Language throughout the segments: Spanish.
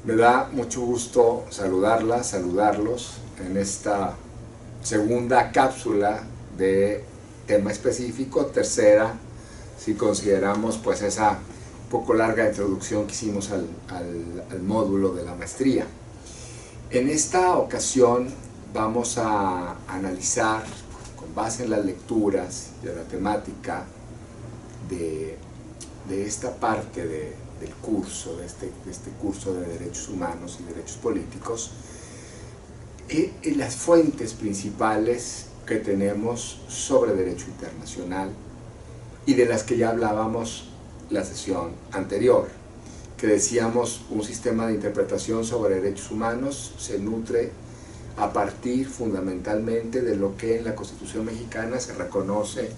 Me da mucho gusto saludarlos en esta segunda cápsula de tema específico, tercera si consideramos pues esa poco larga introducción que hicimos al módulo de la maestría. En esta ocasión vamos a analizar, con base en las lecturas de la temática de esta parte del curso, de este curso de Derechos Humanos y Derechos Políticos, las fuentes principales que tenemos sobre derecho internacional y de las que ya hablábamos la sesión anterior, que decíamos un sistema de interpretación sobre derechos humanos se nutre a partir fundamentalmente de lo que en la Constitución mexicana se reconoce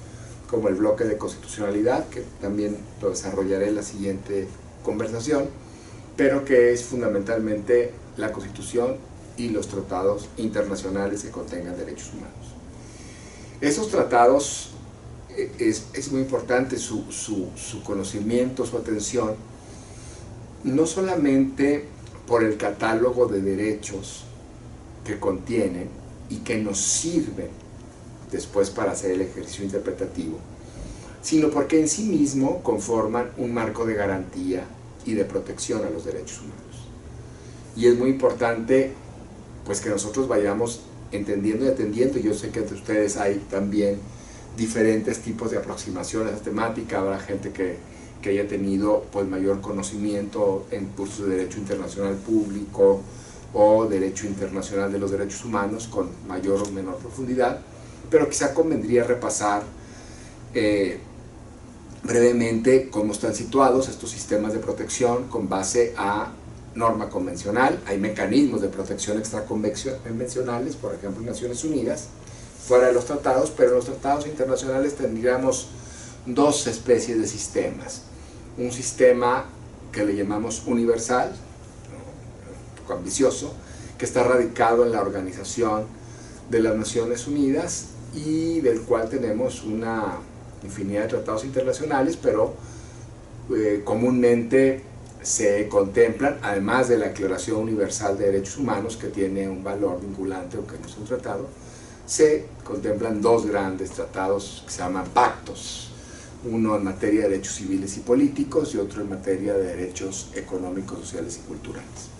como el bloque de constitucionalidad, que también lo desarrollaré en la siguiente conversación, pero que es fundamentalmente la Constitución y los tratados internacionales que contengan derechos humanos. Esos tratados es muy importante su conocimiento, su atención, no solamente por el catálogo de derechos que contienen y que nos sirven después para hacer el ejercicio interpretativo, sino porque en sí mismo conforman un marco de garantía y de protección a los derechos humanos. Y es muy importante pues que nosotros vayamos entendiendo y atendiendo. Yo sé que entre ustedes hay también diferentes tipos de aproximación a esta temática. Habrá gente que haya tenido pues mayor conocimiento en cursos de Derecho Internacional Público o Derecho Internacional de los Derechos Humanos con mayor o menor profundidad, pero quizá convendría repasar brevemente cómo están situados estos sistemas de protección con base a norma convencional. Hay mecanismos de protección extraconvencionales, por ejemplo en Naciones Unidas, fuera de los tratados, pero en los tratados internacionales tendríamos dos especies de sistemas. Un sistema que le llamamos universal, un poco ambicioso, que está radicado en la Organización de las Naciones Unidas y del cual tenemos una infinidad de tratados internacionales, pero comúnmente se contemplan, además de la Declaración Universal de Derechos Humanos, que tiene un valor vinculante aunque no es un tratado, se contemplan dos grandes tratados que se llaman pactos, uno en materia de derechos civiles y políticos y otro en materia de derechos económicos, sociales y culturales.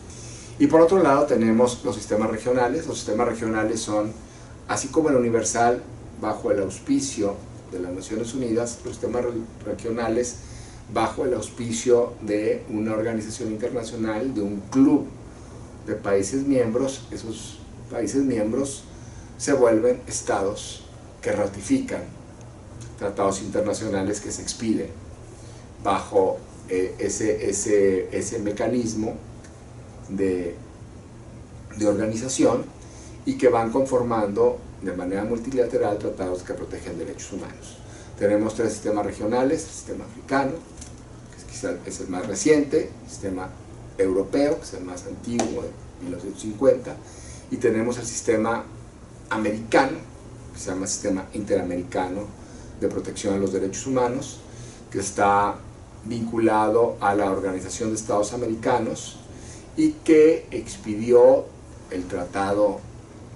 Y por otro lado tenemos los sistemas regionales. Los sistemas regionales son, así como el universal, bajo el auspicio de las Naciones Unidas, los sistemas regionales bajo el auspicio de una organización internacional, de un club de países miembros. Esos países miembros se vuelven estados que ratifican tratados internacionales que se expiden bajo ese mecanismo de organización y que van conformando de manera multilateral tratados que protegen derechos humanos. Tenemos tres sistemas regionales: el sistema africano, que quizá es el más reciente, el sistema europeo, que es el más antiguo, de 1950, y tenemos el sistema americano, que se llama Sistema Interamericano de Protección a los Derechos Humanos, que está vinculado a la Organización de Estados Americanos y que expidió el tratado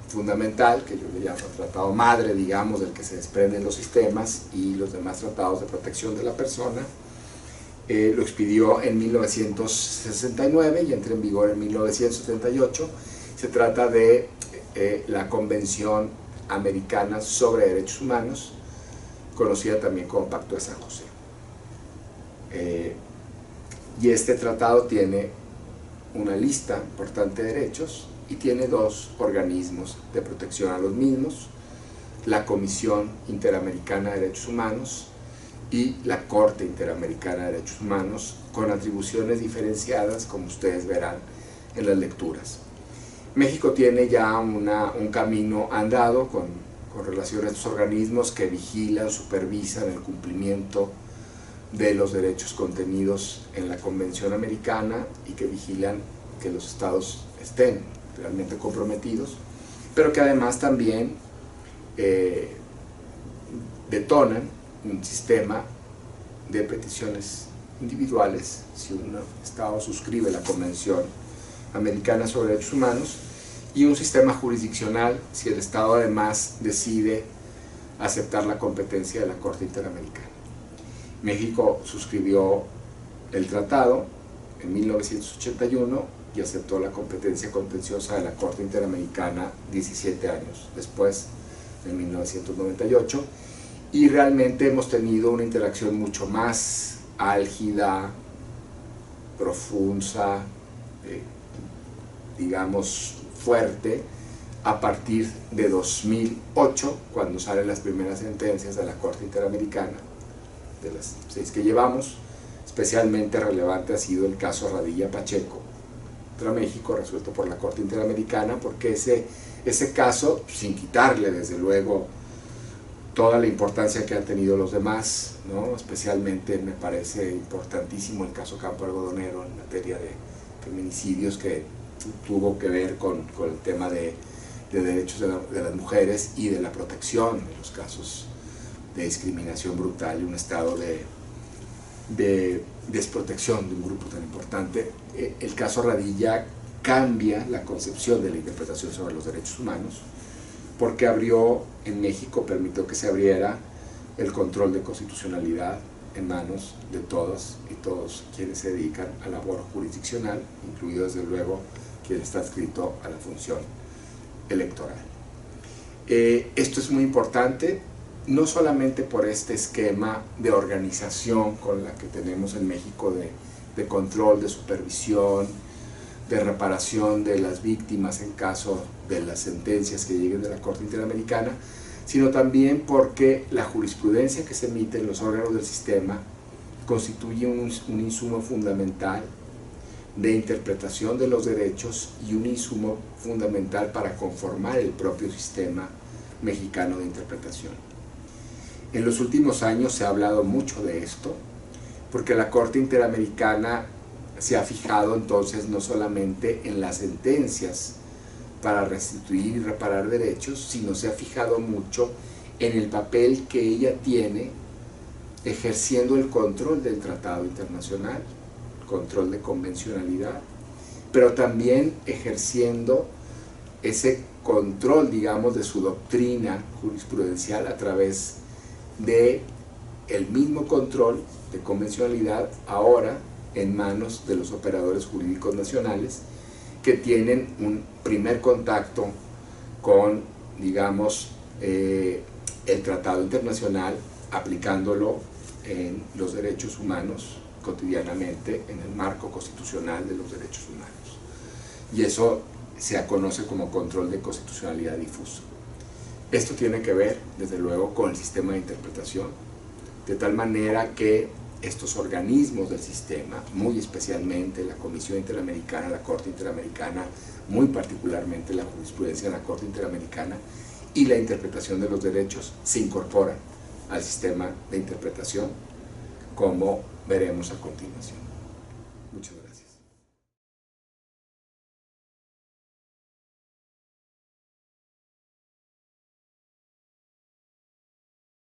fundamental, que yo le llamo el tratado madre, digamos, del que se desprenden los sistemas y los demás tratados de protección de la persona. Lo expidió en 1969 y entra en vigor en 1978. Se trata de la Convención Americana sobre Derechos Humanos, conocida también como Pacto de San José. Y este tratado tiene una lista importante de derechos y tiene dos organismos de protección a los mismos: la Comisión Interamericana de Derechos Humanos y la Corte Interamericana de Derechos Humanos, con atribuciones diferenciadas, como ustedes verán en las lecturas. México tiene ya un camino andado con relación a estos organismos que vigilan, supervisan el cumplimiento de los derechos contenidos en la Convención Americana y que vigilan que los estados estén realmente comprometidos, pero que además también detonan un sistema de peticiones individuales. Si un estado suscribe la Convención Americana sobre Derechos Humanos y un sistema jurisdiccional si el Estado además decide aceptar la competencia de la Corte Interamericana. México suscribió el tratado en 1981 y aceptó la competencia contenciosa de la Corte Interamericana 17 años después, en 1998, y realmente hemos tenido una interacción mucho más álgida, profunda, digamos fuerte, a partir de 2008, cuando salen las primeras sentencias de la Corte Interamericana, de las 6 que llevamos. Especialmente relevante ha sido el caso Radilla Pacheco contra México, resuelto por la Corte Interamericana, porque ese caso, sin quitarle desde luego toda la importancia que han tenido los demás, ¿no? Especialmente me parece importantísimo el caso Campo Algodonero en materia de feminicidios, que tuvo que ver con el tema de derechos de las mujeres y de la protección en los casos de discriminación brutal y un estado de desprotección de un grupo tan importante. El caso Radilla cambia la concepción de la interpretación sobre los derechos humanos, porque abrió en México, permitió que se abriera el control de constitucionalidad en manos de todas y todos quienes se dedican a la labor jurisdiccional, incluido desde luego quien está adscrito a la función electoral. Esto es muy importante, no solamente por este esquema de organización con la que tenemos en México de control, de supervisión, de reparación de las víctimas en caso de las sentencias que lleguen de la Corte Interamericana, sino también porque la jurisprudencia que se emite en los órganos del sistema constituye un insumo fundamental de interpretación de los derechos y un insumo fundamental para conformar el propio sistema mexicano de interpretación. En los últimos años se ha hablado mucho de esto, porque la Corte Interamericana se ha fijado entonces no solamente en las sentencias para restituir y reparar derechos, sino se ha fijado mucho en el papel que ella tiene ejerciendo el control del tratado internacional, control de convencionalidad, pero también ejerciendo ese control, digamos, de su doctrina jurisprudencial a través de el mismo control de convencionalidad ahora en manos de los operadores jurídicos nacionales, que tienen un primer contacto con, digamos, el tratado internacional, aplicándolo en los derechos humanos cotidianamente en el marco constitucional de los derechos humanos. Y eso se conoce como control de constitucionalidad difuso. Esto tiene que ver, desde luego, con el sistema de interpretación, de tal manera que estos organismos del sistema, muy especialmente la Comisión Interamericana, la Corte Interamericana, muy particularmente la jurisprudencia de la Corte Interamericana y la interpretación de los derechos, se incorporan al sistema de interpretación, como veremos a continuación. Muchas gracias.